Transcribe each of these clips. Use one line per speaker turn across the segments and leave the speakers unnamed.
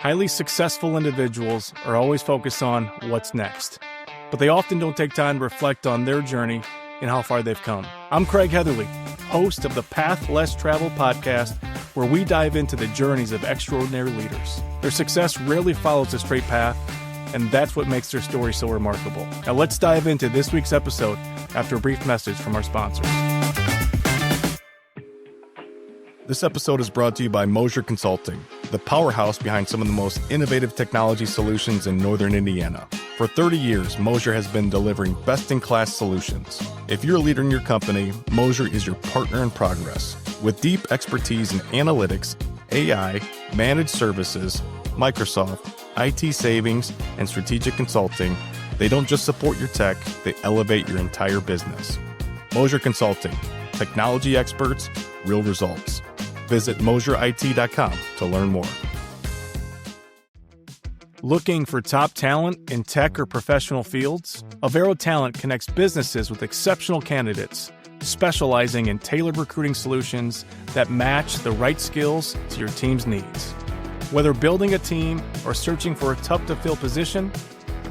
Highly successful individuals are always focused on what's next, but they often don't take time to reflect on their journey and how far they've come. I'm Craig Heatherly, host of the Path Less Traveled podcast, where we dive into the journeys of extraordinary leaders. Their success rarely follows a straight path, and that's what makes their story so remarkable. Now let's dive into this week's episode after a brief message from our sponsors. This episode is brought to you by Mosier Consulting, the powerhouse behind some of the most innovative technology solutions in Northern Indiana. For 30 years, Mosier has been delivering best-in-class solutions. If you're a leader in your company, Mosier is your partner in progress. With deep expertise in analytics, AI, managed services, Microsoft, IT savings, and strategic consulting, they don't just support your tech, they elevate your entire business. Mosier Consulting, technology experts, real results. Visit MosierIT.com to learn more. Looking for top talent in tech or professional fields? Avero Talent connects businesses with exceptional candidates, specializing in tailored recruiting solutions that match the right skills to your team's needs. Whether building a team or searching for a tough-to-fill position,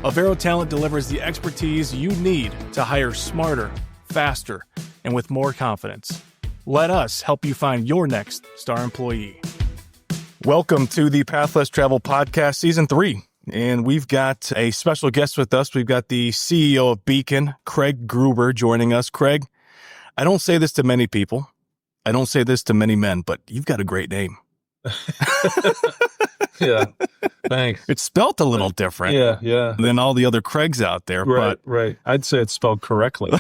Avero Talent delivers the expertise you need to hire smarter, faster, and with more confidence. Let us help you find your next star employee. Welcome to the Path Less Travel Podcast Season 3. And we've got a special guest with us. We've got the CEO of Beacon, Kreg Gruber, joining us. Kreg, I don't say this to many people. I don't say this to many men, but you've got a great name.
Yeah, thanks.
It's spelt a little different than all the other Kregs out there.
Right. I'd say it's spelled correctly.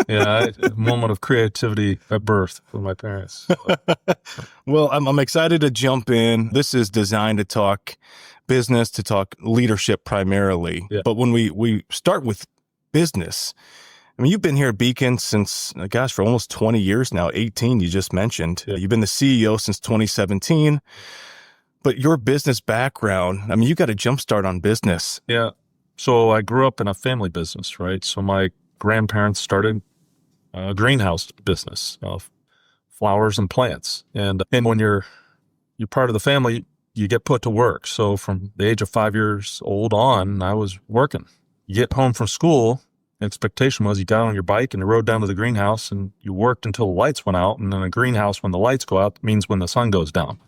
A moment of creativity at birth for my parents.
Well, I'm excited to jump in. This is designed to talk business, to talk leadership primarily. Yeah. But when we start with business, I mean, you've been here at Beacon since, for almost 20 years now, 18 you just mentioned. Yeah. You've been the CEO since 2017. But your business background, I mean, you got a jump start on business.
Yeah. So I grew up in a family business, right? So my grandparents started a greenhouse business of flowers and plants. And when you're part of the family, you get put to work. So from the age of 5 years old on, I was working. You get home from school, the expectation was you got on your bike and you rode down to the greenhouse and you worked until the lights went out. And then a greenhouse, when the lights go out, means when the sun goes down.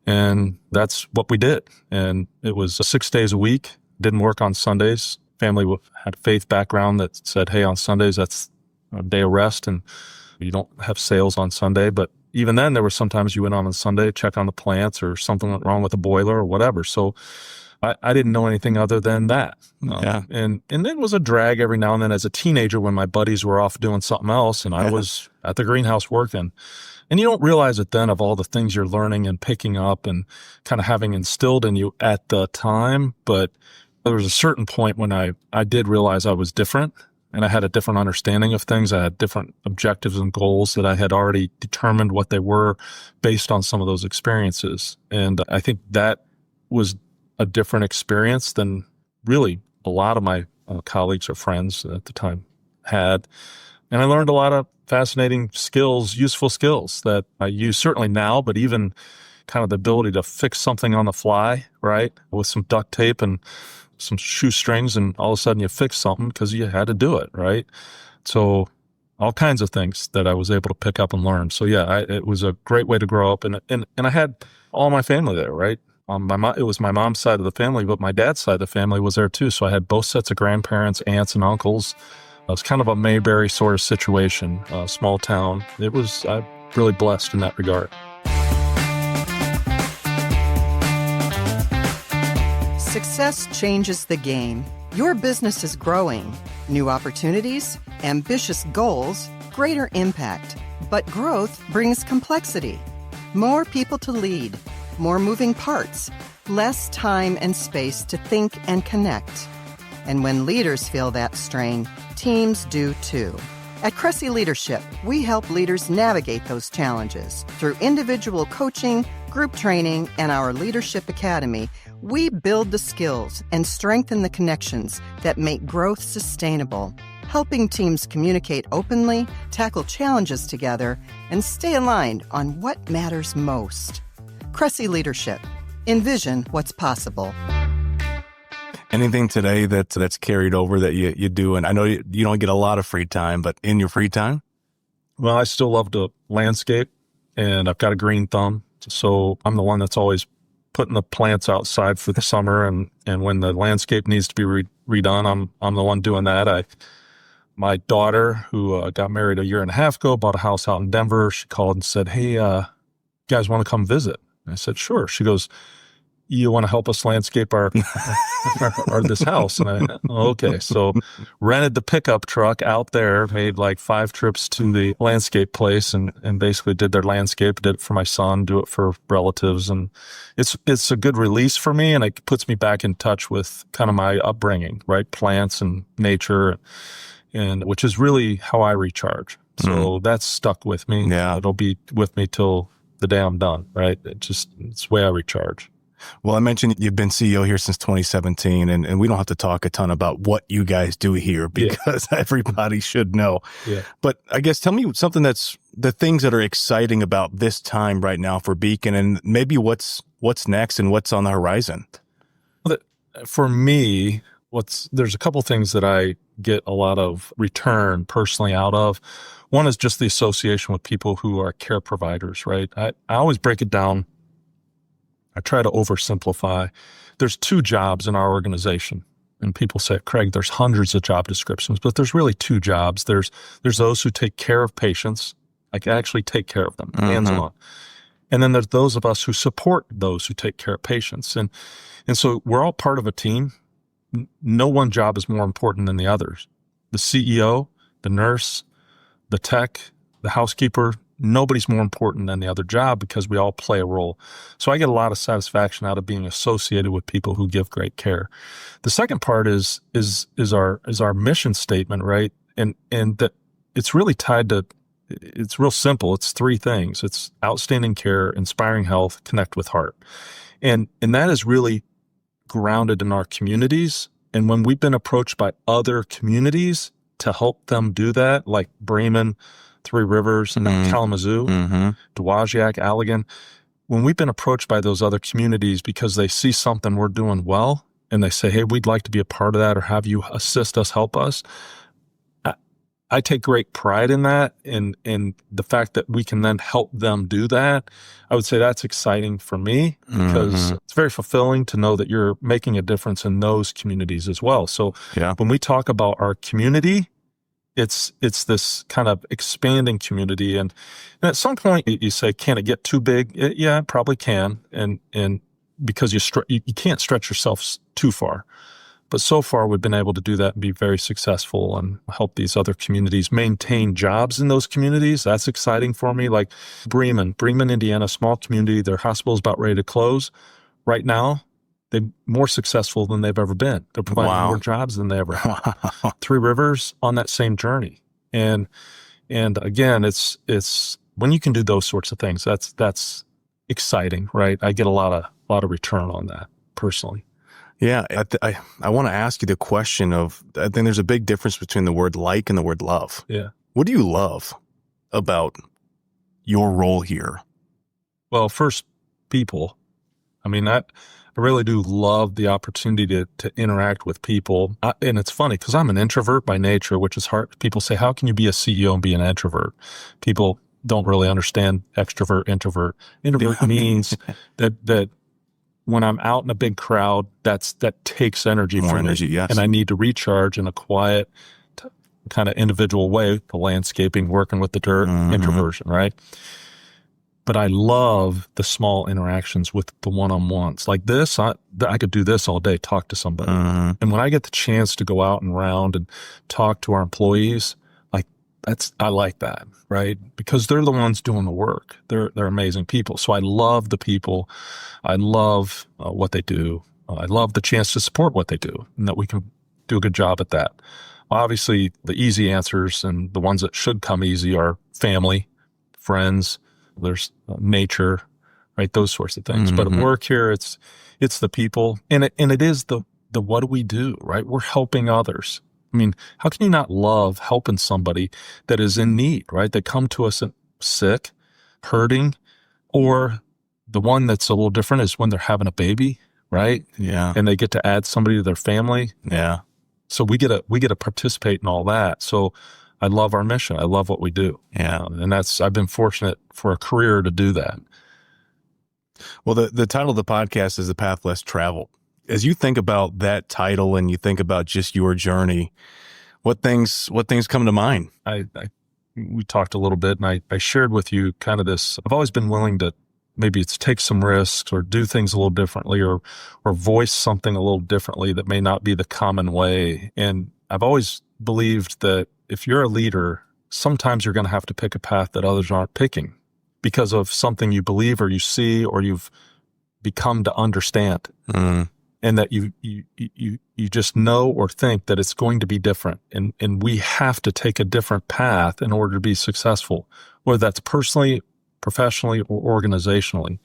And that's what we did. And it was 6 days a week, didn't work on Sundays. Family had a faith background that said, hey, on Sundays, that's a day of rest and you don't have sales on Sunday. But even then, there were sometimes you went on Sunday, check on the plants or something went wrong with the boiler or whatever. So I didn't know anything other than that. And it was a drag every now and then as a teenager when my buddies were off doing something else and I was at the greenhouse working. And you don't realize it then of all the things you're learning and picking up and kind of having instilled in you at the time. But there was a certain point when I did realize I was different and I had a different understanding of things. I had different objectives and goals that I had already determined what they were based on some of those experiences. And I think that was a different experience than really a lot of my colleagues or friends at the time had. And I learned a lot of fascinating skills, useful skills that I use certainly now, but even kind of the ability to fix something on the fly, right? With some duct tape and some shoestrings and all of a sudden you fix something because you had to do it, right? So all kinds of things that I was able to pick up and learn. So it was a great way to grow up. And I had all my family there, right? It was my mom's side of the family, but my dad's side of the family was there too. So I had both sets of grandparents, aunts and uncles. It was kind of a Mayberry sort of situation, small town. I'm really blessed in that regard.
Success changes the game. Your business is growing. New opportunities, ambitious goals, greater impact. But growth brings complexity. More people to lead, more moving parts, less time and space to think and connect. And when leaders feel that strain, teams do too. At Cressy Leadership, we help leaders navigate those challenges. Through individual coaching, group training, and our Leadership Academy, we build the skills and strengthen the connections that make growth sustainable, helping teams communicate openly, tackle challenges together, and stay aligned on what matters most. Cressy Leadership, Envision what's possible.
Anything today that's carried over that you do? And I know you don't get a lot of free time, but in your free time?
Well, I still love to landscape, and I've got a green thumb. So I'm the one that's always putting the plants outside for the summer. And when the landscape needs to be redone, I'm the one doing that. My daughter, who got married a year and a half ago, bought a house out in Denver. She called and said, "Hey, you guys want to come visit?" And I said, "Sure." She goes, "You want to help us landscape our this house?" And I, okay. So rented the pickup truck out there, made like 5 trips to the landscape place and basically did their landscape, did it for my son, do it for relatives. And it's a good release for me. And it puts me back in touch with kind of my upbringing, right? Plants and nature, and which is really how I recharge. So that's stuck with me.
Yeah.
It'll be with me till the day I'm done, right? It's the way I recharge.
Well, I mentioned you've been CEO here since 2017, and we don't have to talk a ton about what you guys do here because everybody should know. Yeah. But I guess tell me something that's the things that are exciting about this time right now for Beacon, and maybe what's next and what's on the horizon.
For me, there's a couple things that I get a lot of return personally out of. One is just the association with people who are care providers, right? I always break it down. I try to oversimplify. There's 2 jobs in our organization. And people say, "Kreg, there's hundreds of job descriptions," but there's really 2 jobs. There's those who take care of patients, like actually take care of them, hands-on. And then there's those of us who support those who take care of patients. And so we're all part of a team. No one job is more important than the others. The CEO, the nurse, the tech, the housekeeper, nobody's more important than the other job because we all play a role. So I get a lot of satisfaction out of being associated with people who give great care. The second part is our mission statement, right? And that it's really tied to, it's real simple. It's 3 things. It's outstanding care, inspiring health, connect with heart. And that is really grounded in our communities. And when we've been approached by other communities to help them do that, like Bremen, 3 Rivers, and Kalamazoo, Dowagiac, Allegan, when we've been approached by those other communities because they see something we're doing well and they say, "Hey, we'd like to be a part of that or have you assist us, help us," I take great pride in that, and the fact that we can then help them do that. I would say that's exciting for me because it's very fulfilling to know that you're making a difference in those communities as well. So when we talk about our community, it's this kind of expanding community. And at some point you say, can it get too big? Yeah, it probably can. And because you can't stretch yourself too far. But so far we've been able to do that and be very successful and help these other communities maintain jobs in those communities. That's exciting for me. Like Bremen, Indiana, small community, their hospital is about ready to close. Right now, they're more successful than they've ever been. They're providing more jobs than they ever have. 3 Rivers on that same journey. And again, it's when you can do those sorts of things, that's exciting, right? I get a lot of return on that personally.
Yeah, I want to ask you the question of, I think there's a big difference between the word like and the word love.
Yeah.
What do you love about your role here?
Well, first, people. I mean, I really do love the opportunity to interact with people. And it's funny because I'm an introvert by nature, which is hard. People say, how can you be a CEO and be an introvert? People don't really understand extrovert, introvert. Introvert means that when I'm out in a big crowd, that takes energy from me.
Yes.
And I need to recharge in a quiet kind of individual way, the landscaping, working with the dirt, introversion, right? But I love the small interactions with the one-on-ones. Like this, I could do this all day, talk to somebody. And when I get the chance to go out and round and talk to our employees, I like that, right? Because they're the ones doing the work. They're amazing people. So I love the people. I love what they do. I love the chance to support what they do and that we can do a good job at that. Obviously, the easy answers and the ones that should come easy are family, friends, there's nature, right? Those sorts of things. But at work here, it's the people, and it is the what do we do, right? We're helping others. I mean, how can you not love helping somebody that is in need, right? They come to us sick, hurting, or The one that's a little different is when they're having a baby, right?
Yeah.
And they get to add somebody to their family.
Yeah.
So we get to participate in all that. So I love our mission. I love what we do.
Yeah.
And I've been fortunate for a career to do that.
Well, the title of the podcast is The Path Less Traveled. As you think about that title and you think about just your journey, what things come to mind?
We talked a little bit, and I shared with you kind of this. I've always been willing to maybe it's take some risks or do things a little differently or voice something a little differently that may not be the common way. And I've always believed that if you're a leader, sometimes you're going to have to pick a path that others aren't picking because of something you believe or you see or you've become to understand.
Mm.
And that you just know or think that it's going to be different. And we have to take a different path in order to be successful, whether that's personally, professionally, or organizationally.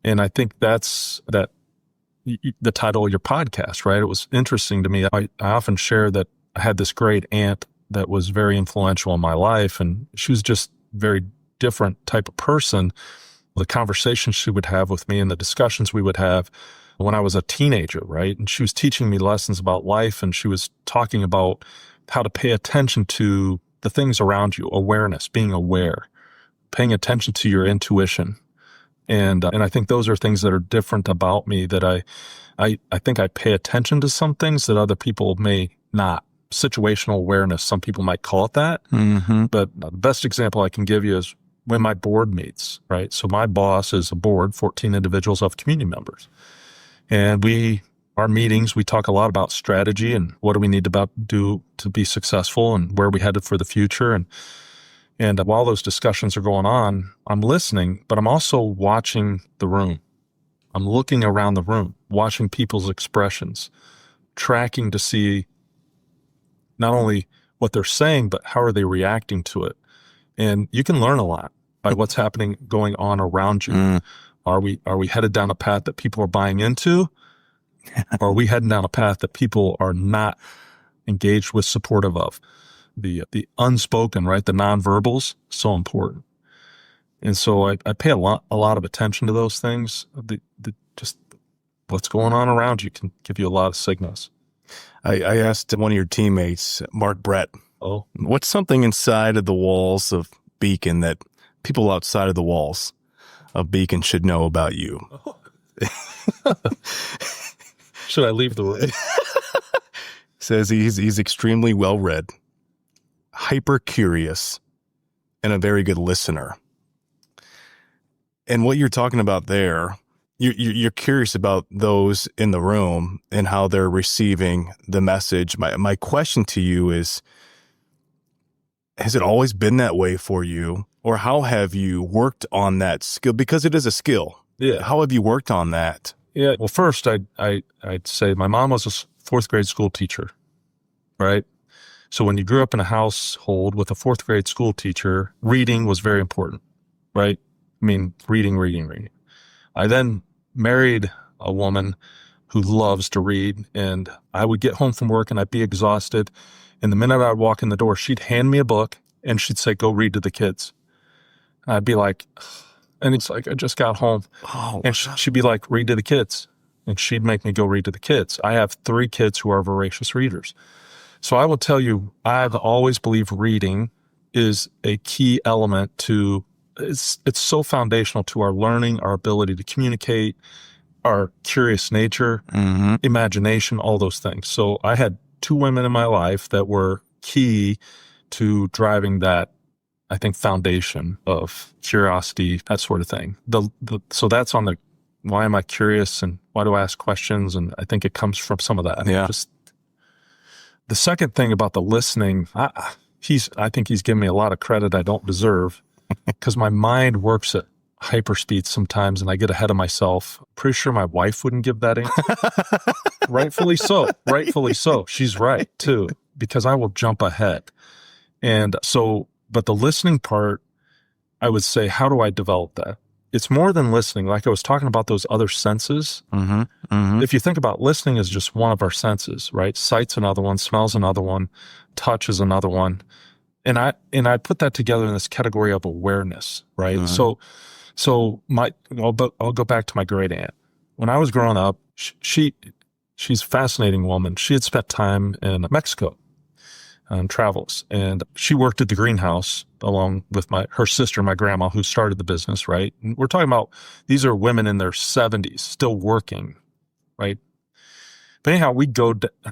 And I think that's the title of your podcast, right? It was interesting to me. I often share that I had this great aunt that was very influential in my life, and she was just very different type of person. The conversations she would have with me and the discussions we would have when I was a teenager, right? And she was teaching me lessons about life, and she was talking about how to pay attention to the things around you, awareness, being aware, paying attention to your intuition. And I think those are things that are different about me that I think I pay attention to some things that other people may not. Situational awareness, some people might call it that.
Mm-hmm.
But the best example I can give you is when my board meets, right? So my boss is a board, 14 individuals of community members. And our meetings, we talk a lot about strategy and what do we need to do to be successful and where we headed for the future. And while those discussions are going on, I'm listening, but I'm also watching the room. I'm looking around the room, watching people's expressions, tracking to see not only what they're saying, but how are they reacting to it. And you can learn a lot by what's happening, going on around you.
Mm.
Are we headed down a path that people are buying into? Or are we heading down a path that people are not engaged with, supportive of? The unspoken, right? The nonverbals, so important. And so I pay a lot of attention to those things. Just what's going on around you can give you a lot of signals.
I asked one of your teammates, Mark Brett, what's something inside of the walls of Beacon that people outside of the walls of Beacon should know about you?
Should I leave the room?
Says he's extremely well-read, hyper curious, and a very good listener. And what you're talking about there, you're curious about those in the room and how they're receiving the message. My question to you is, has it always been that way for you? Or how have you worked on that skill? Because it is a skill.
Yeah.
How have you worked on that?
Yeah. Well, first, I'd say my mom was a fourth grade school teacher, right? So when you grew up in a household with a fourth grade school teacher, reading was very important, right? I mean, reading. I then married a woman who loves to read, and I would get home from work and I'd be exhausted. And the minute I'd walk in the door, she'd hand me a book and she'd say, "Go read to the kids." And I'd be like, and it's like, I just got home.
Oh,
and she'd be like, "Read to the kids." And she'd make me go read to the kids. I have 3 kids who are voracious readers. So I will tell you, I've always believed reading is a key element to, it's so foundational to our learning, our ability to communicate, our curious nature,
mm-hmm.
imagination, all those things. So I had 2 women in my life that were key to driving that, I think, foundation of curiosity, that sort of thing. So that's on the, why am I curious and why do I ask questions? And I think it comes from some of that.
Yeah.
Just the second thing about the listening, I think he's giving me a lot of credit I don't deserve because my mind works at hyperspeed sometimes and I get ahead of myself. Pretty sure my wife wouldn't give that answer. Rightfully so. She's right too, because I will jump ahead. And so, but the listening part, I would say, how do I develop that? It's more than listening. Like I was talking about those other senses.
Mm-hmm. Mm-hmm.
If you think about listening as just one of our senses, right? Sight's another one, smell's another one, touch is another one. And I put that together in this category of awareness, right?
Mm-hmm.
So I'll go back to my great aunt. When I was growing up, she's a fascinating woman. She had spent time in Mexico on travels, and she worked at the greenhouse along with her sister, my grandma, who started the business, right? And we're talking about, these are women in their 70s still working, right? But anyhow,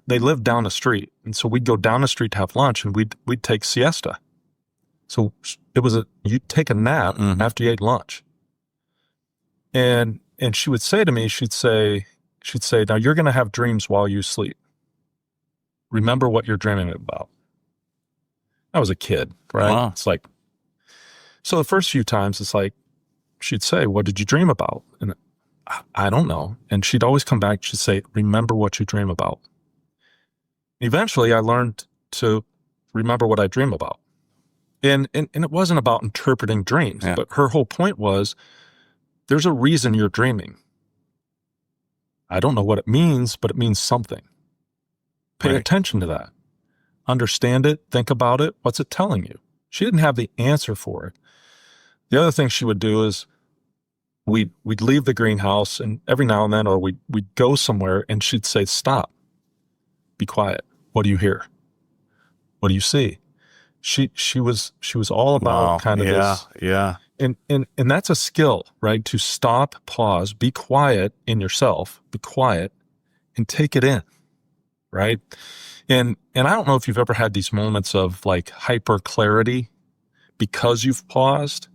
they lived down the street. And so we'd go down the street to have lunch, and we'd take siesta. So it was you'd take a nap after you ate lunch. And she would say to me, she'd say, now you're going to have dreams while you sleep. Remember what you're dreaming about. I was a kid, right?
Wow.
It's like, so the first few times it's like, she'd say, what did you dream about? And I don't know. And she'd always come back, she'd say, remember what you dream about. Eventually I learned to remember what I dream about. And it wasn't about interpreting dreams, but her whole point was, there's a reason you're dreaming. I don't know what it means, but it means something. Pay attention to that. Understand it, think about it. What's it telling you? She didn't have the answer for it. The other thing she would do is we'd leave the greenhouse, and every now and then, or we'd go somewhere, and she'd say, stop, be quiet. What do you hear? What do you see? She was all about kind of this.
Yeah.
And that's a skill, right? To stop, pause, be quiet in yourself, be quiet, and take it in, right? And I don't know if you've ever had these moments of like hyper clarity because you've paused.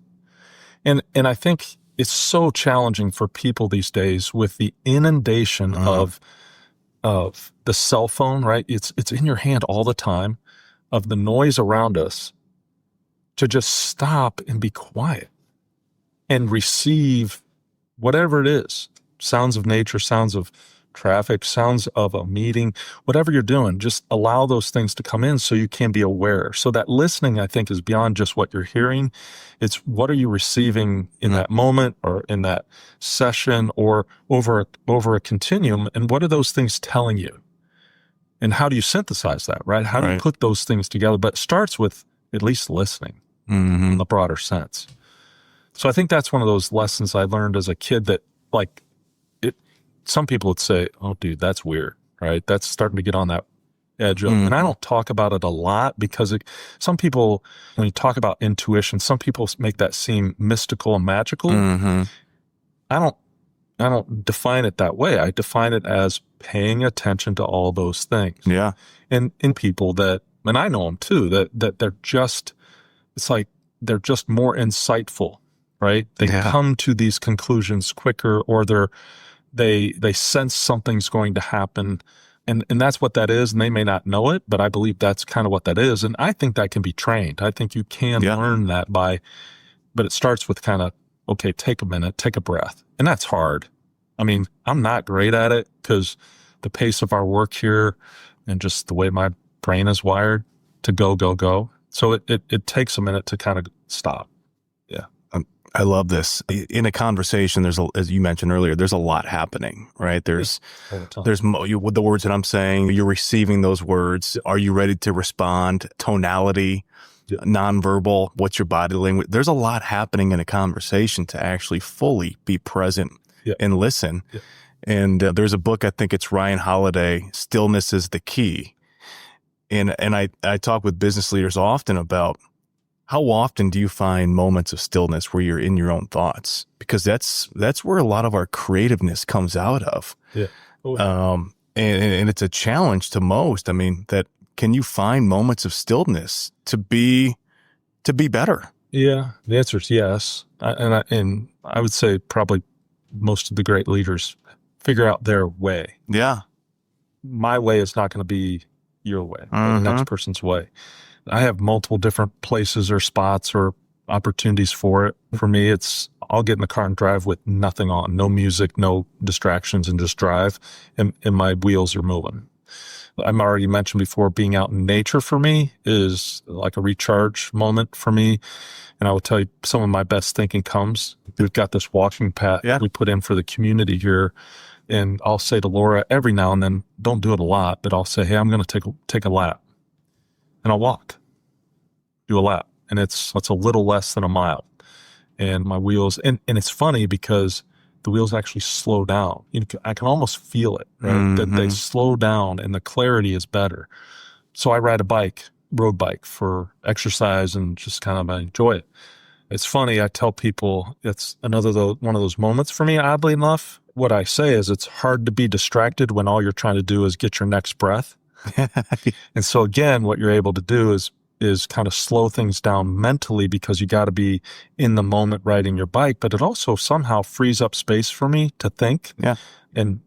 And I think it's so challenging for people these days with the inundation of the cell phone, right? It's in your hand all the time, of the noise around us, to just stop and be quiet and receive whatever it is. Sounds of nature, sounds of traffic, sounds of a meeting, whatever you're doing, just allow those things to come in so you can be aware. So that listening, I think, is beyond just what you're hearing. It's what are you receiving in that moment or in that session or over a continuum, and what are those things telling you? And how do you synthesize that, right? How do you put those things together? But it starts with at least listening in the broader sense. So I think that's one of those lessons I learned as a kid that, like, some people would say, oh, dude, that's weird, right? That's starting to get on that edge. And I don't talk about it a lot because some people, when you talk about intuition, some people make that seem mystical and magical. I don't define it that way. I define it as paying attention to all those things.
Yeah.
And in people that, and I know them too, that they're just, it's like they're just more insightful, right? They come to these conclusions quicker, or they sense something's going to happen. And that's what that is. And they may not know it, but I believe that's kind of what that is. And I think that can be trained. I think you can learn that but it starts with kind of, okay, take a minute, take a breath. And that's hard. I mean, I'm not great at it because the pace of our work here and just the way my brain is wired to go. So it takes a minute to kind of stop. Yeah.
I love this. In a conversation, as you mentioned earlier, there's a lot happening, right? There's with the words that I'm saying, you're receiving those words. Are you ready to respond? Tonality, nonverbal, what's your body language? There's a lot happening in a conversation to actually fully be present and listen. Yeah. And there's a book, I think it's Ryan Holiday, Stillness is the Key. And I talk with business leaders often about how often do you find moments of stillness where you're in your own thoughts? Because that's where a lot of our creativeness comes out of.
Yeah.
And it's a challenge to most. I mean, that can you find moments of stillness to be better?
Yeah. The answer is yes. And I would say probably most of the great leaders figure out their way.
Yeah.
My way is not going to be your way, or the next person's way. I have multiple different places or spots or opportunities for it. For me, I'll get in the car and drive with nothing on, no music, no distractions, and just drive, and my wheels are moving. I've already mentioned before, being out in nature for me is like a recharge moment for me. And I will tell you, some of my best thinking comes. We've got this walking path we put in for the community here. And I'll say to Laura every now and then, don't do it a lot, but I'll say, hey, I'm going to take a lap. And I'll do a lap. And it's a little less than a mile. and my wheels, and it's funny because the wheels actually slow down. I can almost feel it, right? That they slow down and the clarity is better. So I ride a bike, road bike, for exercise and just kind of enjoy it. It's funny. I tell people it's one of those moments for me, oddly enough. What I say is it's hard to be distracted when all you're trying to do is get your next breath. And so again, what you're able to do is kind of slow things down mentally, because you got to be in the moment riding your bike, but it also somehow frees up space for me to think and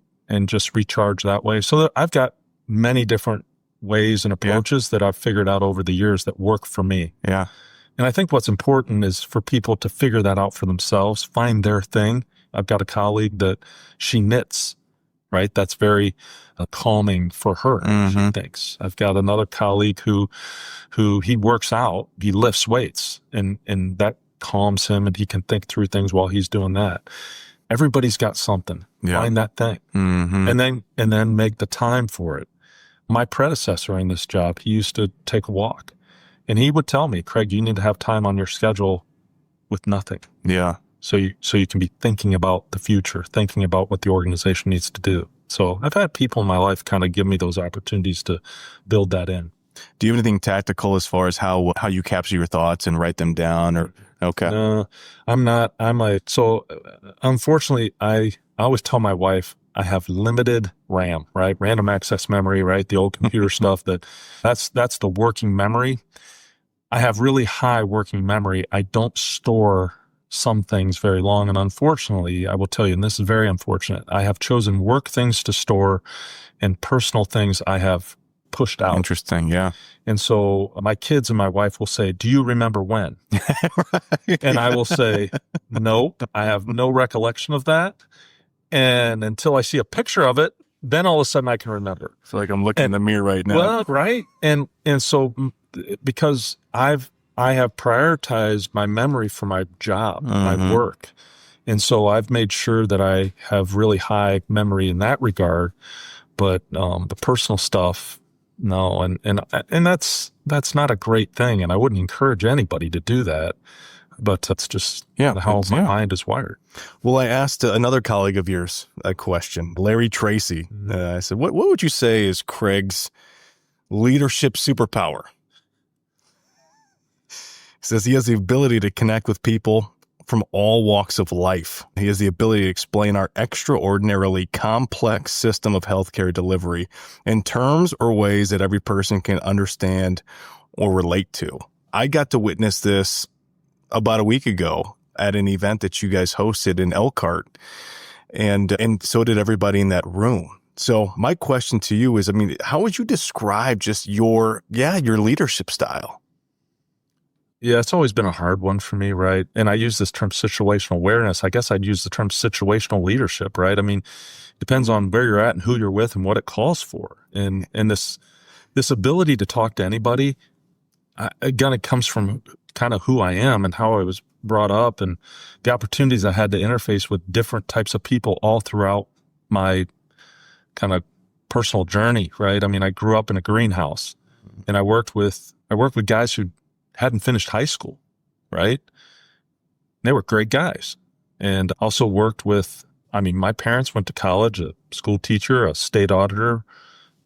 just recharge that way. So I've got many different ways and approaches that I've figured out over the years that work for me.
Yeah.
And I think what's important is for people to figure that out for themselves, find their thing. I've got a colleague that she knits, right? That's very calming for her, she thinks. I've got another colleague who he works out, he lifts weights, and that calms him, and he can think through things while he's doing that. Everybody's got something. Find that thing, and then make the time for it. My predecessor in this job, he used to take a walk, and he would tell me, Kreg, you need to have time on your schedule with nothing.
Yeah.
So you can be thinking about the future, thinking about what the organization needs to do. So I've had people in my life kind of give me those opportunities to build that in.
Do you have anything tactical as far as how you capture your thoughts and write them down? Or okay,
no, I'm not. Unfortunately, I always tell my wife I have limited RAM, right? Random access memory, right? The old computer stuff. That's the working memory. I have really high working memory. I don't store some things very long. And unfortunately, I will tell you, and this is very unfortunate, I have chosen work things to store and personal things I have pushed out.
Interesting. Yeah.
And so my kids and my wife will say, do you remember when? Right. And I will say, no, I have no recollection of that. And until I see a picture of it, then all of a sudden I can remember.
It's like I'm looking in the mirror right now.
Well, right. And so because I have prioritized my memory for my job, my work. And so I've made sure that I have really high memory in that regard. But the personal stuff, no. And that's not a great thing. And I wouldn't encourage anybody to do that. But that's just how my mind is wired.
Well, I asked another colleague of yours a question, Larry Tracy. I said, what would you say is Kreg's leadership superpower? He says he has the ability to connect with people from all walks of life. He has the ability to explain our extraordinarily complex system of healthcare delivery in terms or ways that every person can understand or relate to. I got to witness this about a week ago at an event that you guys hosted in Elkhart, and so did everybody in that room. So my question to you is, how would you describe just your leadership style?
Yeah, it's always been a hard one for me, right? And I use this term situational awareness. I guess I'd use the term situational leadership, right? Depends on where you're at and who you're with and what it calls for. And this ability to talk to anybody, again, it comes from kind of who I am and how I was brought up and the opportunities I had to interface with different types of people all throughout my kind of personal journey, right? I grew up in a greenhouse, and I worked with guys who hadn't finished high school, right? They were great guys. And also worked with, my parents went to college, a school teacher, a state auditor.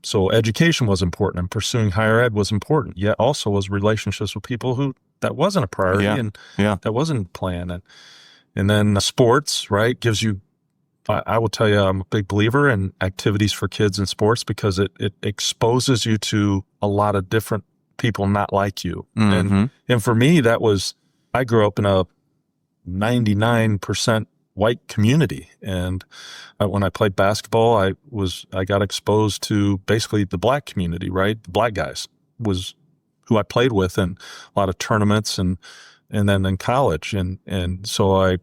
So education was important and pursuing higher ed was important, yet also was relationships with people who that wasn't a priority and that wasn't a plan. And then sports, right, gives you, I will tell you, I'm a big believer in activities for kids in sports because it exposes you to a lot of different people not like you. And for me, I grew up in a 99% white community. And when I played basketball, I got exposed to basically the black community, right? The black guys was who I played with in a lot of tournaments and then in college. And so I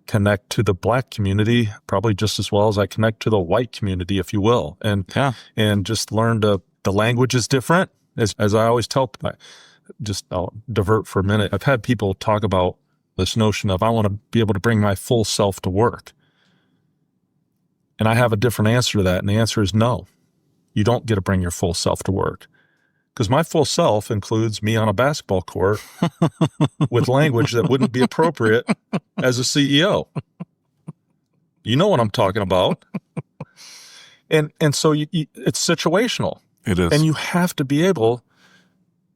connect to the black community probably just as well as I connect to the white community, if you will. And just learned the language is different. As I always tell, I'll divert for a minute. I've had people talk about this notion of I want to be able to bring my full self to work. And I have a different answer to that. And the answer is no. You don't get to bring your full self to work. Because my full self includes me on a basketball court with language that wouldn't be appropriate as a CEO. You know what I'm talking about. And so it's situational.
It is.
And you have to be able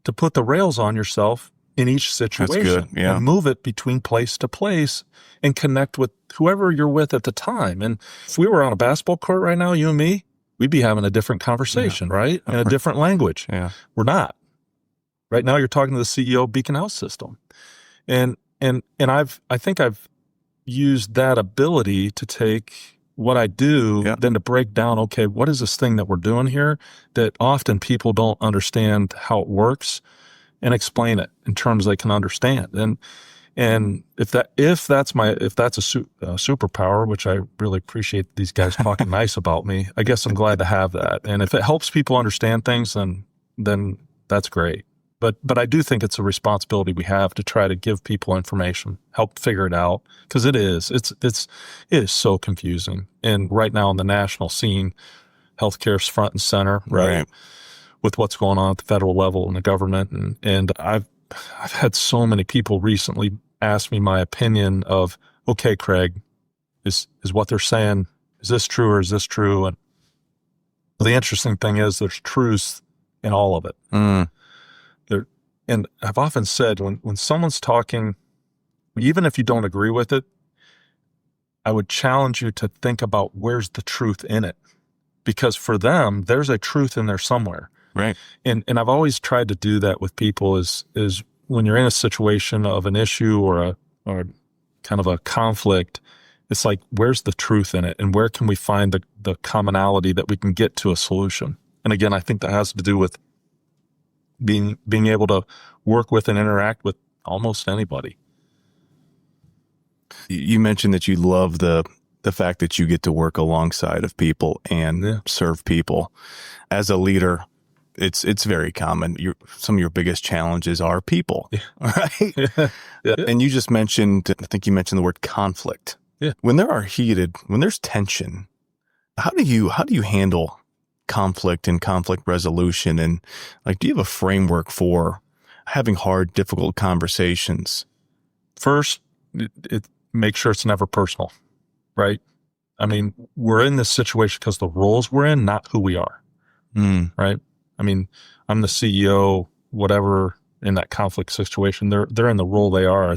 to put the rails on yourself in each situation.
That's good. Yeah.
And move it between place to place and connect with whoever you're with at the time. And if we were on a basketball court right now, you and me, we'd be having a different conversation, right? In a different language.
Yeah.
We're not. Right now you're talking to the CEO of Beacon House System. And I think I've used that ability to take what I do, then to break down, okay, what is this thing that we're doing here that often people don't understand how it works, and explain it in terms they can understand. And if that's a superpower, which I really appreciate these guys talking nice about me, I guess I'm glad to have that. And if it helps people understand things, then that's great. But I do think it's a responsibility we have to try to give people information, help figure it out, because it is so confusing. And right now in the national scene, healthcare's front and center, right? With what's going on at the federal level in the government. And I've had so many people recently ask me my opinion of, okay, Kreg, is what they're saying, is this true or is this true? And the interesting thing is there's truth in all of it. And I've often said when someone's talking, even if you don't agree with it, I would challenge you to think about where's the truth in it. Because for them, there's a truth in there somewhere.
Right.
And I've always tried to do that with people is when you're in a situation of an issue or kind of a conflict, it's like, where's the truth in it? And where can we find the commonality that we can get to a solution? And again, I think that has to do with being able to work with and interact with almost anybody.
You mentioned that you love the fact that you get to work alongside of people and serve people. As a leader, it's very common. Some of your biggest challenges are people, right?
Yeah.
And you just mentioned, I think you mentioned the word conflict.
Yeah.
When there's tension, how do you handle conflict and conflict resolution? And do you have a framework for having hard, difficult conversations?
First, make sure it's never personal, right? I mean, we're in this situation because the roles we're in, not who we are, right? I mean, I'm the CEO, whatever, in that conflict situation. They're in the role they are.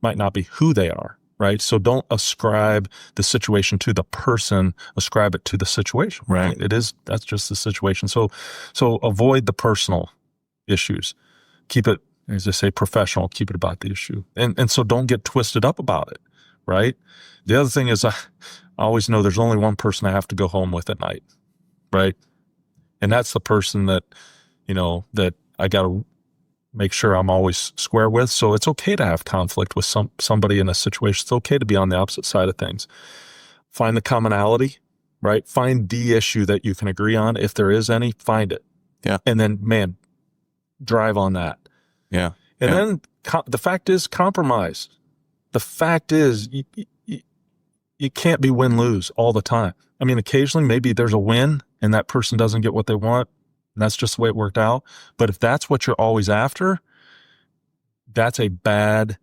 Might not be who they are, right? So don't ascribe the situation to the person, ascribe it to the situation.
Right.
That's just the situation. So avoid the personal issues. Keep it, as I say, professional, keep it about the issue. And so don't get twisted up about it, right? The other thing is I always know there's only one person I have to go home with at night, right? And that's the person that, that I got to make sure I'm always square with. So it's okay to have conflict with somebody in a situation. It's okay to be on the opposite side of things. Find the commonality, right? Find the issue that you can agree on. If there is any, find it.
Yeah.
And then, drive on that.
Yeah.
And then the fact is compromise. The fact is you can't be win-lose all the time. I mean, occasionally maybe there's a win and that person doesn't get what they want. And that's just the way it worked out. But if that's what you're always after, that's a bad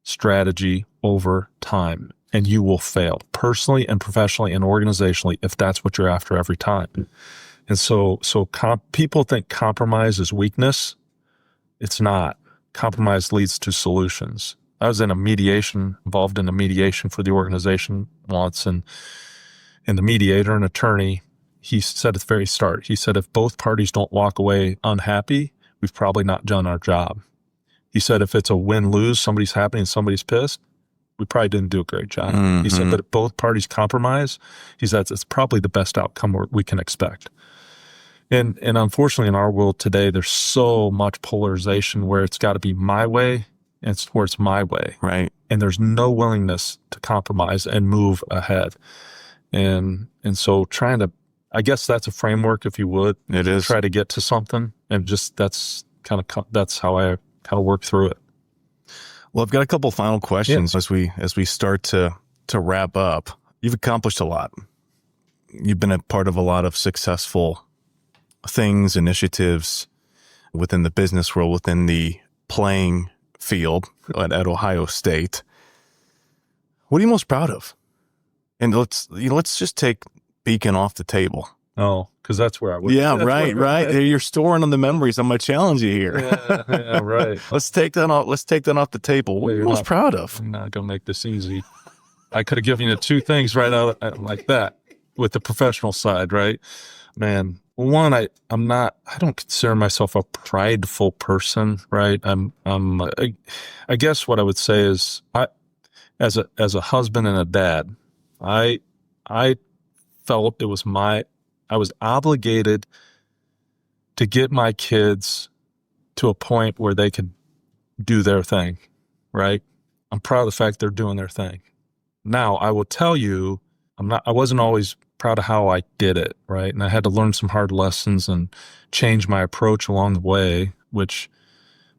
strategy over time. And you will fail personally and professionally and organizationally if that's what you're after every time. And so people think compromise is weakness. It's not. Compromise leads to solutions. I was involved in a mediation for the organization once, and the mediator, an attorney, he said at the very start, he said, if both parties don't walk away unhappy, we've probably not done our job. He said, if it's a win-lose, somebody's happy and somebody's pissed, we probably didn't do a great job. Mm-hmm. He said, but if both parties compromise, he said, it's probably the best outcome we can expect. And unfortunately in our world today, there's so much polarization where it's got to be my way and where it's my way.
Right.
And there's no willingness to compromise and move ahead. And so I guess that's a framework, if you would.
It is.
Try to get to something. And just that's how I kind of work through it.
Well, I've got a couple final questions as we start to wrap up. You've accomplished a lot. You've been a part of a lot of successful things, initiatives. within the business world, within the playing field at Ohio State. What are you most proud of? And let's just take Beacon off the table.
Oh, because that's where I would.
Yeah, right. You're storing on the memories. I'm going to challenge you here.
Yeah, right.
Let's take that off. Let's take that off the table. What are you most proud of?
I'm not going to make this easy. I could have given you two things right out like that with the professional side, right? Man, one, I don't consider myself a prideful person, right? I guess what I would say is as a husband and a dad, I felt I was obligated to get my kids to a point where they could do their thing, right? I'm proud of the fact they're doing their thing. Now, I will tell you, I wasn't always proud of how I did it, right? And I had to learn some hard lessons and change my approach along the way, which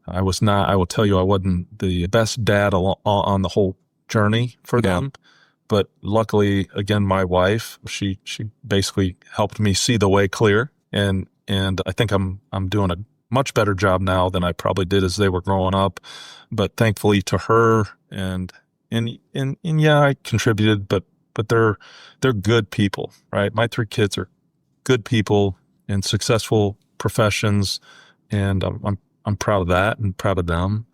I was not. I will tell you, I wasn't the best dad on the whole journey for them. But luckily, again, my wife, she basically helped me see the way clear. And I think I'm doing a much better job now than I probably did as they were growing up. But thankfully to her and yeah, I contributed, but they're good people, right? My 3 kids are good people in successful professions, and I'm proud of that and proud of them.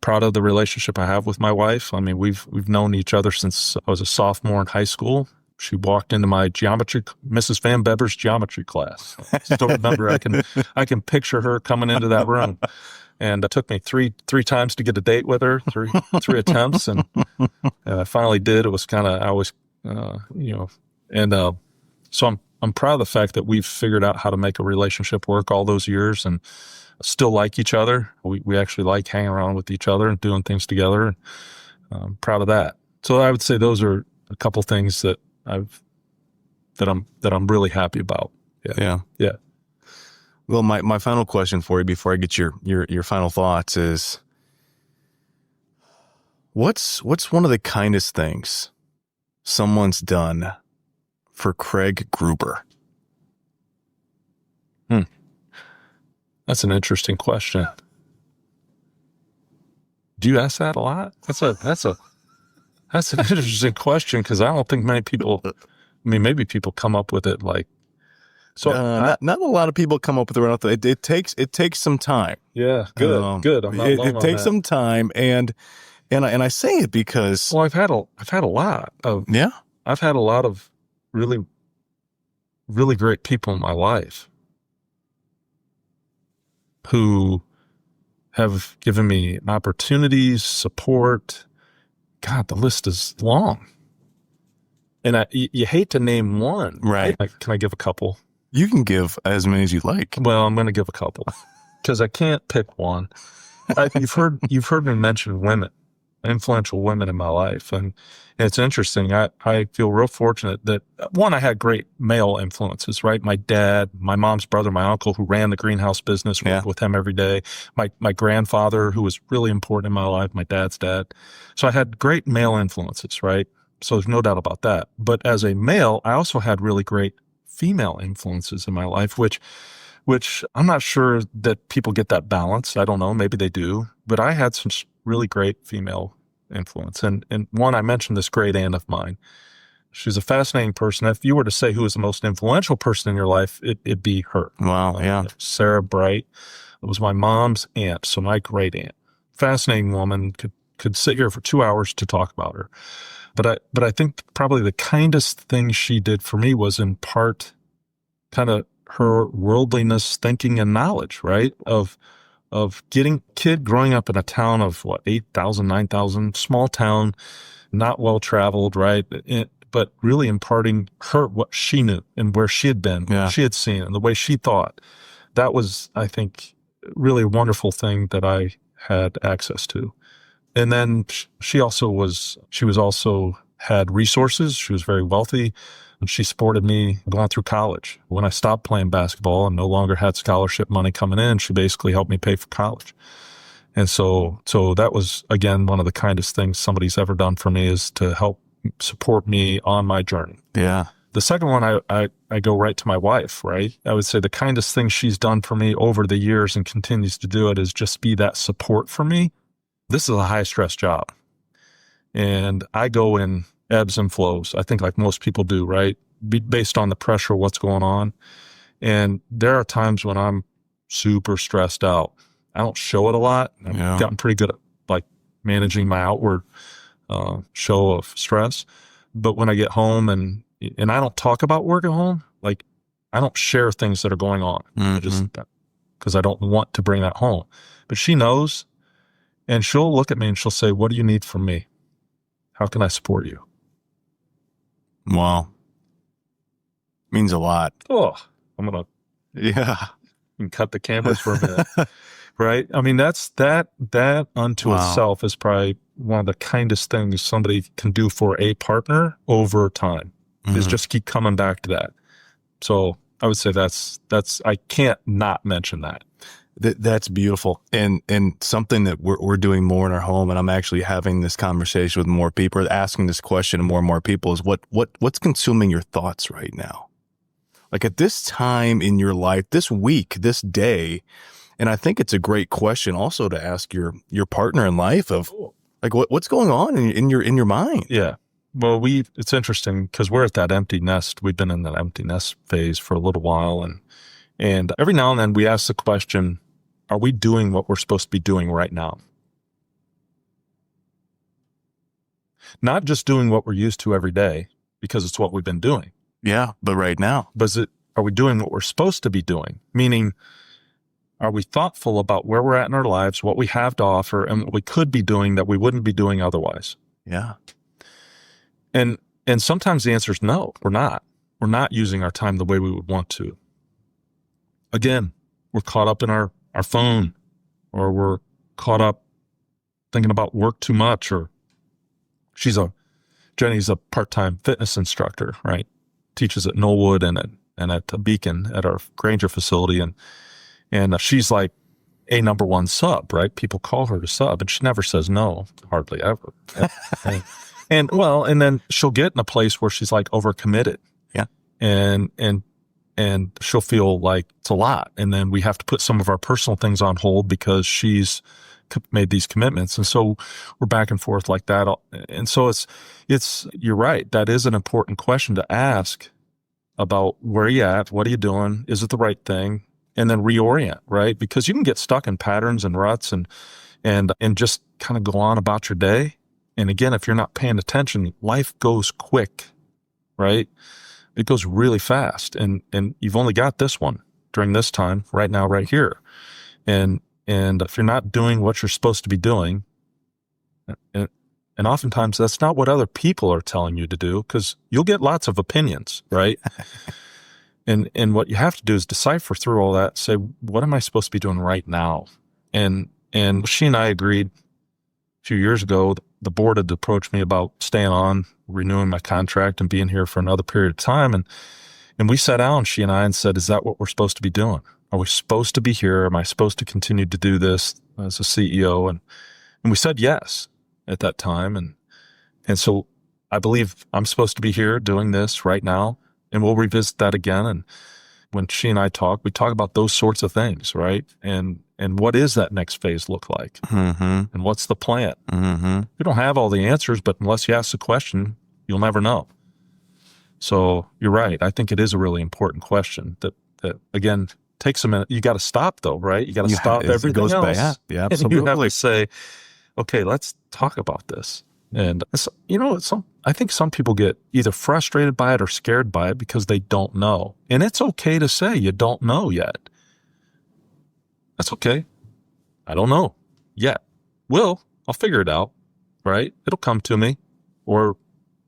Proud of the relationship I have with my wife. I mean, we've known each other since I was a sophomore in high school. She walked into my Mrs. Van Bever's geometry class. I still remember. I can picture her coming into that room, and it took me three times to get a date with her, three attempts, and I finally did. It was so I'm proud of the fact that we've figured out how to make a relationship work all those years, and still like each other. We actually like hanging around with each other and doing things together. And I'm proud of that. So I would say those are a couple things that I'm really happy about.
Yeah. Well, my final question for you before I get your final thoughts is, what's one of the kindest things someone's done for Kreg Gruber?
That's an interesting question. Do you ask that a lot? That's an interesting question, because I don't think many people. I mean, maybe people come up with it like. So
not a lot of people come up with it. It takes some time.
Yeah, good. I'm not alone
it takes some time, and I say it because
I've had a lot of I've had a lot of really, really great people in my life who have given me opportunities, support. God, the list is long. And you hate to name one.
Right.
Can I give a couple?
You can give as many as you like.
Well, I'm going to give a couple because I can't pick one. You've heard me mention women, influential women in my life. And it's interesting. I feel real fortunate that, one, I had great male influences, right? My dad, my mom's brother, my uncle who ran the greenhouse business, worked with him every day. My grandfather, who was really important in my life, my dad's dad. So I had great male influences, right? So there's no doubt about that. But as a male, I also had really great female influences in my life, which I'm not sure that people get that balance. I don't know. Maybe they do. But I had some really great female influence. And one, I mentioned this great aunt of mine. She's a fascinating person. If you were to say who is the most influential person in your life, it'd be her.
Wow, yeah.
Sarah Bright. It was my mom's aunt, so my great aunt. Fascinating woman. Could sit here for 2 hours to talk about her. But I think probably the kindest thing she did for me was in part kind of her worldliness, thinking, and knowledge, right? Of getting kid growing up in a town of 8,000, 9,000, small town, not well traveled, right? But really imparting her what she knew and where she had been, what she had seen, and the way she thought. That was, I think, really a wonderful thing that I had access to. And then she also had resources. She was very wealthy, and she supported me going through college. When I stopped playing basketball and no longer had scholarship money coming in, she basically helped me pay for college. And so that was, again, one of the kindest things somebody's ever done for me, is to help support me on my journey.
Yeah.
The second one, I go right to my wife, right? I would say the kindest thing she's done for me over the years and continues to do it is just be that support for me. This is a high stress job. And I go in ebbs and flows, I think like most people do, right? Based on the pressure of what's going on. And there are times when I'm super stressed out. I don't show it a lot. I've gotten pretty good at like managing my outward show of stress. But when I get home and I don't talk about work at home, like I don't share things that are going on, just because I don't want to bring that home. But she knows, and she'll look at me and she'll say, "What do you need from me? How can I support you?"
Wow. Means a lot.
Oh, I'm going to cut the cameras for a minute. Right? I mean, that unto itself is probably one of the kindest things somebody can do for a partner over time, is just keep coming back to that. So I would say that's I can't not mention that.
That's beautiful. And something that we're doing more in our home, and I'm actually having this conversation with more people, asking this question to more and more people, is what's consuming your thoughts right now? Like at this time in your life, this week, this day. And I think it's a great question also to ask your partner in life of like, what's going on in your mind?
Yeah. Well, it's interesting because we're at that empty nest. We've been in that empty nest phase for a little while. And every now and then we ask the question, are we doing what we're supposed to be doing right now? Not just doing what we're used to every day because it's what we've been doing.
Yeah, but right now.
But are we doing what we're supposed to be doing? Meaning, are we thoughtful about where we're at in our lives, what we have to offer, and what we could be doing that we wouldn't be doing otherwise?
Yeah.
And sometimes the answer is no, we're not. We're not using our time the way we would want to. Again, we're caught up in our phone, or we're caught up thinking about work too much, or Jenny's a part-time fitness instructor, right? Teaches at Knollwood and at Beacon at our Granger facility. And she's like a number one sub, right? People call her to sub, and she never says no, hardly ever. and then she'll get in a place where she's like overcommitted.
Yeah.
And she'll feel like it's a lot. And then we have to put some of our personal things on hold because she's made these commitments. And so we're back and forth like that. And so you're right. That is an important question to ask about where are you at? What are you doing? Is it the right thing? And then reorient, right? Because you can get stuck in patterns and ruts and just kind of go on about your day. And again, if you're not paying attention, life goes quick, right? It goes really fast. And you've only got this one during this time, right now, right here. And if you're not doing what you're supposed to be doing, and oftentimes that's not what other people are telling you to do, because you'll get lots of opinions, right? And what you have to do is decipher through all that, say, what am I supposed to be doing right now? And she and I agreed a few years ago. The board had approached me about staying on, renewing my contract, and being here for another period of time. And we sat down, she and I, and said, is that what we're supposed to be doing? Are we supposed to be here? Am I supposed to continue to do this as a CEO? And we said yes at that time. And so I believe I'm supposed to be here doing this right now. And we'll revisit that again. And when she and I talk, we talk about those sorts of things, right? And what is that next phase look like?
Mm-hmm.
And what's the plan?
Mm-hmm.
You don't have all the answers, but unless you ask the question, you'll never know. So you're right. I think it is a really important question that again, takes a minute. You got to stop though, right? You got to stop everything
goes
else.
Back. Yeah, absolutely.
And you have to say, okay, let's talk about this. And I think some people get either frustrated by it or scared by it because they don't know. And it's okay to say you don't know yet. That's okay. I don't know yet. I'll figure it out, right? It'll come to me, or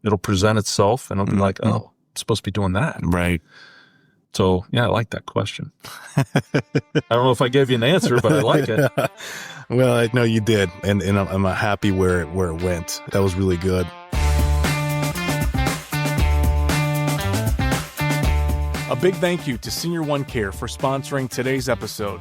it'll present itself and I'll be like, oh, I'm supposed to be doing that.
Right.
So yeah, I like that question. I don't know if I gave you an answer, but I like it.
Well, I know you did. And I'm happy where it went. That was really good.
A big thank you to Senior One Care for sponsoring today's episode.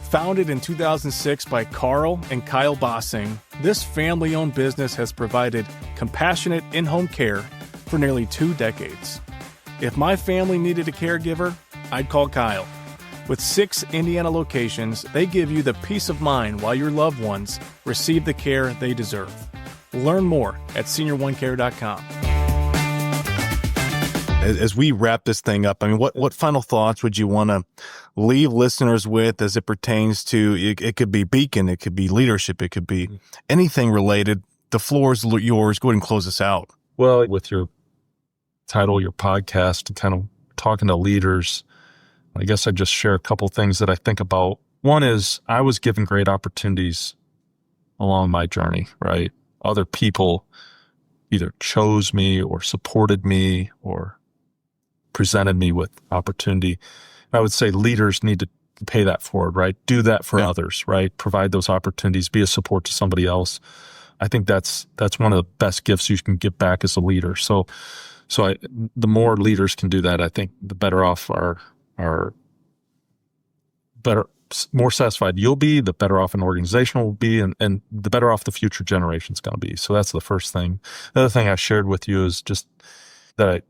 Founded in 2006 by Carl and Kyle Bossing, this family-owned business has provided compassionate in-home care for nearly 2 decades. If my family needed a caregiver, I'd call Kyle. With 6 Indiana locations, they give you the peace of mind while your loved ones receive the care they deserve. Learn more at SeniorOneCare.com.
As we wrap this thing up, I mean, what final thoughts would you want to leave listeners with as it pertains to, it could be Beacon, it could be leadership, it could be anything related. The floor is yours. Go ahead and close us out.
Well, with your title, your podcast, kind of talking to leaders, I guess I'd just share a couple things that I think about. One is I was given great opportunities along my journey, right? Other people either chose me or supported me or presented me with opportunity. I would say leaders need to pay that forward, right? Do that for others, right? Provide those opportunities, be a support to somebody else. I think that's one of the best gifts you can give back as a leader. So the more leaders can do that, I think the better off are better, more satisfied you'll be, the better off an organization will be, and the better off the future generation's going to be. So that's the first thing. The other thing I shared with you is just that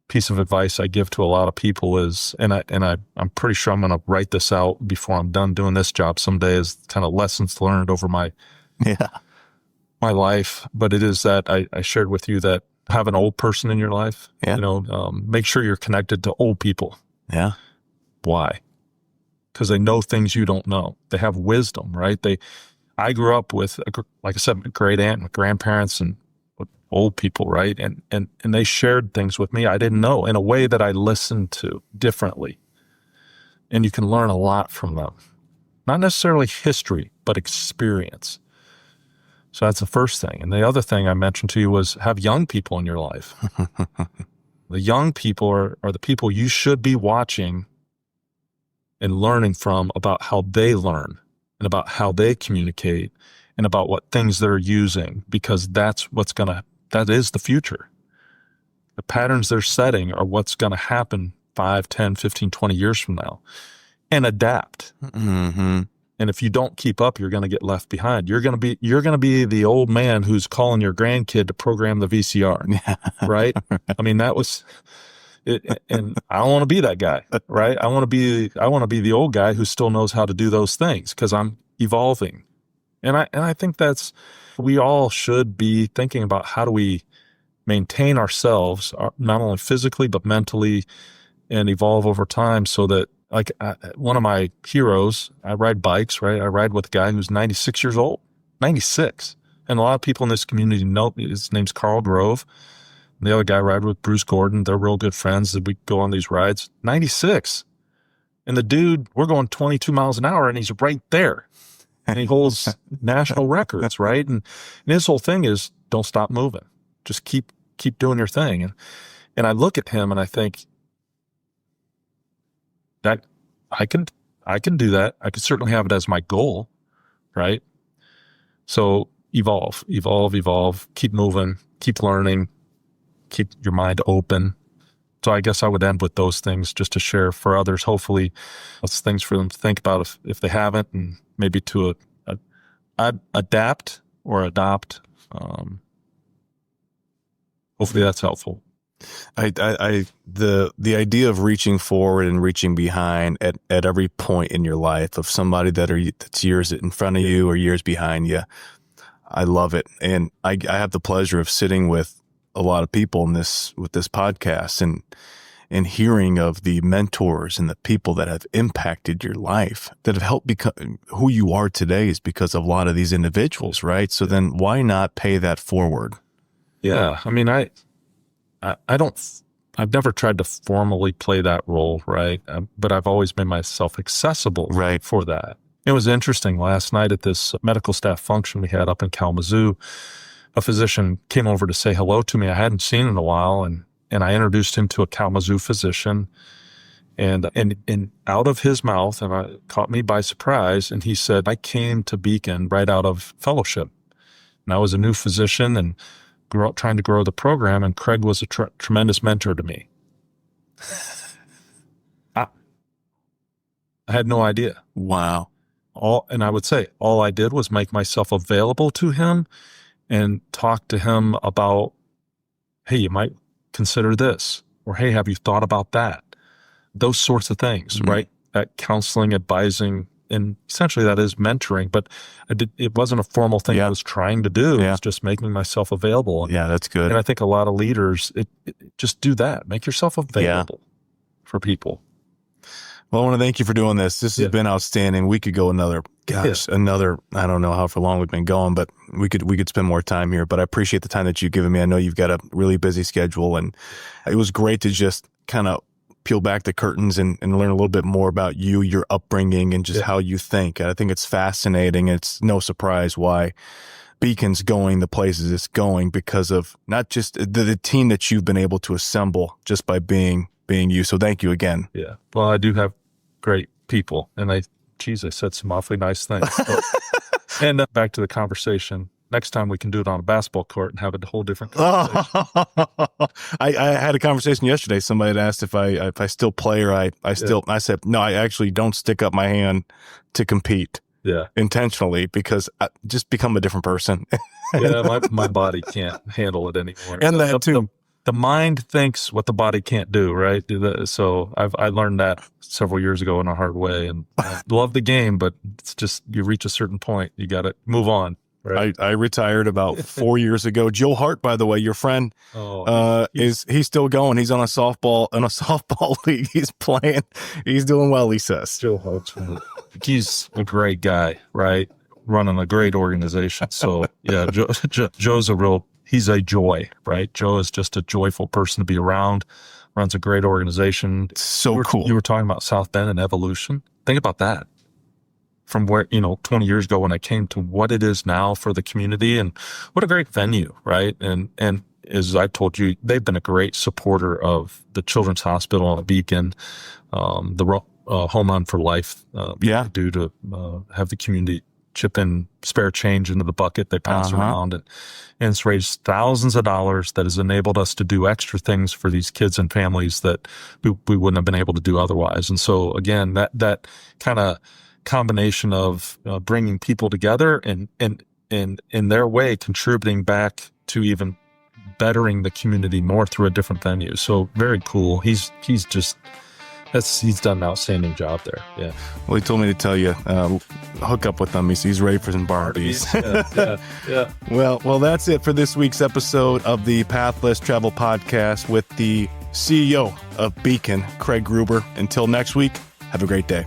piece of advice I give to a lot of people is, and I'm pretty sure I'm going to write this out before I'm done doing this job someday, is kind of lessons learned over my life. But it is that I shared with you that have an old person in your life, make sure you're connected to old people.
Yeah.
Why? Because they know things you don't know. They have wisdom, right? I grew up with, like I said, a great aunt and grandparents and old people, right? And they shared things with me I didn't know in a way that I listened to differently. And you can learn a lot from them. Not necessarily history, but experience. So that's the first thing. And the other thing I mentioned to you was have young people in your life. The young people are the people you should be watching and learning from about how they learn and about how they communicate and about what things they're using, because that is the future. The patterns they're setting are what's going to happen 5, 10, 15, 20 years from now, and adapt.
Mm-hmm.
And if you don't keep up, you're going to get left behind. You're going to be the old man who's calling your grandkid to program the VCR, right? I mean, that was it, and I don't want to be that guy, right? I want to be the old guy who still knows how to do those things because I'm evolving. And I think we all should be thinking about how do we maintain ourselves, not only physically, but mentally, and evolve over time so that, like one of my heroes, I ride bikes, right? I ride with a guy who's 96 years old, 96. And a lot of people in this community know his name's Kreg Gruber. And the other guy I ride with, Bruce Gordon. They're real good friends that we go on these rides. 96. And the dude, we're going 22 miles an hour and he's right there. And he holds national records, right? And his whole thing is don't stop moving. Just keep doing your thing. And I look at him and I think, that I can do that. I could certainly have it as my goal, right? So evolve, keep moving, keep learning, keep your mind open. So I guess I would end with those things just to share for others. Hopefully that's things for them to think about if they haven't, and maybe to adapt or adopt. Hopefully that's helpful.
The idea of reaching forward and reaching behind at every point in your life of somebody that's years in front of you or years behind you, I love it. And I have the pleasure of sitting with a lot of people with this podcast and hearing of the mentors and the people that have impacted your life, that have helped become who you are today, is because of a lot of these individuals, right? So then why not pay that forward?
Yeah. I mean, I've never tried to formally play that role, right? But I've always made myself accessible for that. It was interesting. Last night at this medical staff function we had up in Kalamazoo, a physician came over to say hello to me. I hadn't seen in a while, and I introduced him to a Kalamazoo physician, and out of his mouth, and it caught me by surprise, and he said, I came to Beacon right out of fellowship, and I was a new physician, and trying to grow the program, and Kreg was a tremendous mentor to me. I had no idea.
Wow.
And I would say all I did was make myself available to him and talk to him about, hey, you might consider this. Or, hey, have you thought about that? Those sorts of things, right? That counseling, advising, and essentially that is mentoring, but it wasn't a formal thing I was trying to do. It was just making myself available.
Yeah, that's good.
And I think a lot of leaders, just do that. Make yourself available for people.
Well, I want to thank you for doing this. This has been outstanding. We could go another, I don't know how for long we've been going, but we could spend more time here. But I appreciate the time that you've given me. I know you've got a really busy schedule, and it was great to just kind of peel back the curtains and learn a little bit more about you, your upbringing, and just how you think. And I think it's fascinating. It's no surprise why Beacon's going the places it's going, because of not just the team that you've been able to assemble just by being you. So thank you again.
Yeah. Well, I do have great people, and I said some awfully nice things. So, and back to the conversation. Next time we can do it on a basketball court and have a whole different conversation.
I had a conversation yesterday. Somebody had asked if I still play, or I said, no, I actually don't stick up my hand to compete intentionally, because I just become a different person.
My body can't handle it anymore.
And that too.
The mind thinks what the body can't do, right? So I learned that several years ago in a hard way, and I love the game, but it's just, you reach a certain point, you got to move on. Right.
I retired about 4 years ago. Joe Hart, by the way, your friend, he's still going. He's on a softball league. He's playing. He's doing well, he says.
Joe Hart, he's a great guy, right? Running a great organization. So Joe's he's a joy, right? Joe is just a joyful person to be around. Runs a great organization.
So cool.
You were talking about South Bend and evolution. Think about that. From where, 20 years ago when I came to what it is now for the community, and what a great venue, right? And as I told you, they've been a great supporter of the Children's Hospital and Beacon, the Home On for Life, due to have the community chip in spare change into the bucket they pass around, and it's raised thousands of dollars that has enabled us to do extra things for these kids and families that we wouldn't have been able to do otherwise. And so again, that kind of combination of bringing people together and in their way contributing back to even bettering the community more through a different venue. So very cool. He's done an outstanding job there. Yeah.
Well, he told me to tell you, hook up with him. He's ready for some Barbies.
Yeah.
Well, that's it for this week's episode of the Pathless Travel Podcast with the CEO of Beacon, Kreg Gruber. Until next week, have a great day.